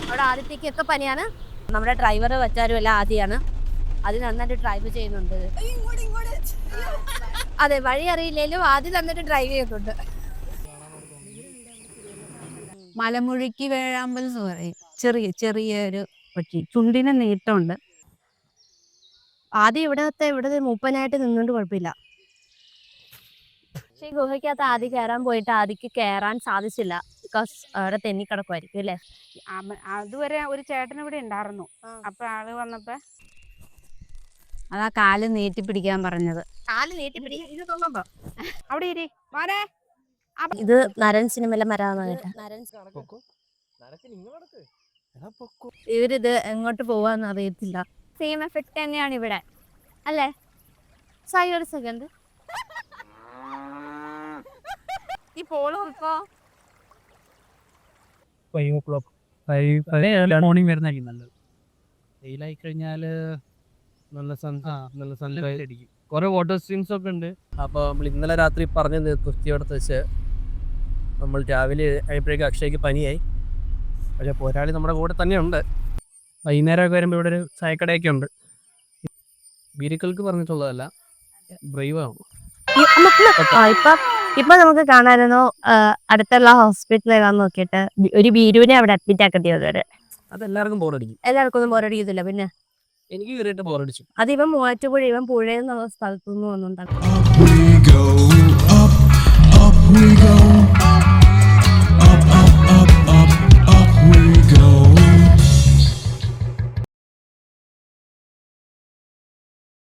അവിടെ ആദ്യത്തേക്കൊക്കെ പനിയാണ്. നമ്മുടെ ഡ്രൈവർ വെച്ചാലും എല്ലാം ആദ്യമാണ്. അത് നന്നായിട്ട് ഡ്രൈവ് ചെയ്യുന്നുണ്ട്. അതെ, വഴി അറിയില്ലെങ്കിലും ആദ്യം നന്നായിട്ട് ഡ്രൈവ് ചെയ്യുന്നുണ്ട്. മലമുഴുക്കി വേഴാമ്പൽ എന്ന് പറയും. ചെറിയൊരു പക്ഷി, ചുണ്ടിന് നീട്ടമുണ്ട്. ആദ്യം ഇവിടെ മൂപ്പനായിട്ട് നിന്നുകൊണ്ട് കുഴപ്പമില്ല. പക്ഷേ ഈ ഗുഹയ്ക്കകത്ത് ആദ്യം കയറാൻ പോയിട്ട് ആദ്യക്ക് കയറാൻ സാധിച്ചില്ല. ബിക്കോസ് അവിടെ തെന്നിക്കിടക്കുമായിരിക്കും അല്ലേ? അതുവരെ ഒരു ചേട്ടൻ ഇവിടെ ഉണ്ടായിരുന്നു. അപ്പൊ ആള് വന്നപ്പോ അതാ കാല് നീട്ടി പിടിക്കാൻ പറഞ്ഞത്. കാല് നീട്ടി പിടിക്കാൻ അവിടെ ഇരി മോനെ. ഇത് നരൻ സിനിമയിലെ മരാന്ന് കേട്ട. ഇവരിത് എങ്ങോട്ട് പോവാന്ന് അറിയത്തില്ല. സെയിം എഫക്ട് തന്നെയാണ് ഇവിടെ അല്ലേ? സായി ഒരു സെക്കൻഡ്. ഈ പോളോ ഇപ്പോ 5 o'clock 5 മോർണിംഗ് വരുന്നതായിരിക്കും നല്ലത്. വെയിലായി കഴിഞ്ഞാൽ നല്ല സൺലൈറ്റ് അടിക്കും. കുറേ വാട്ടർ സ്ട്രീംസ് ഒക്കെ ഉണ്ട്. അപ്പോൾ നമ്മൾ ഇന്നലെ രാത്രി പറഞ്ഞത് കുസ്തിയോടത്ത് വെച്ച് നമ്മൾ രാവിലെ ആയപ്പോഴേക്കും അക്ഷയ്ക്ക് പനിയായി. പക്ഷേ പോരാളി നമ്മുടെ കൂടെ തന്നെയുണ്ട്. വൈകുന്നേരമൊക്കെ വരുമ്പോൾ ഇവിടെ ഒരു ചായക്കടയൊക്കെ ഉണ്ട്. ബീരിക്കൾക്ക് പറഞ്ഞിട്ടുള്ളതല്ല, ബ്രൈവാണ്. ഇപ്പൊ നമുക്ക് കാണാനോ അടുത്തുള്ള ഹോസ്പിറ്റലിൽ ഏതാന്ന് നോക്കിയിട്ട് ഒരു ബീരുവിനെ അവിടെ അഡ്മിറ്റ് ആക്കേണ്ടി വന്നത്. അതെല്ലാവർക്കും ബോറടിക്കും. എല്ലാവർക്കും ഒന്നും ബോറടിക്കത്തില്ല. പിന്നെ എനിക്ക് കയറിയിട്ട് ബോറടിച്ചു. അത് ഇവൻ മൂവാറ്റുപുഴ പുഴയെന്നുള്ള സ്ഥലത്തുനിന്ന് വന്നുണ്ടാക്കും.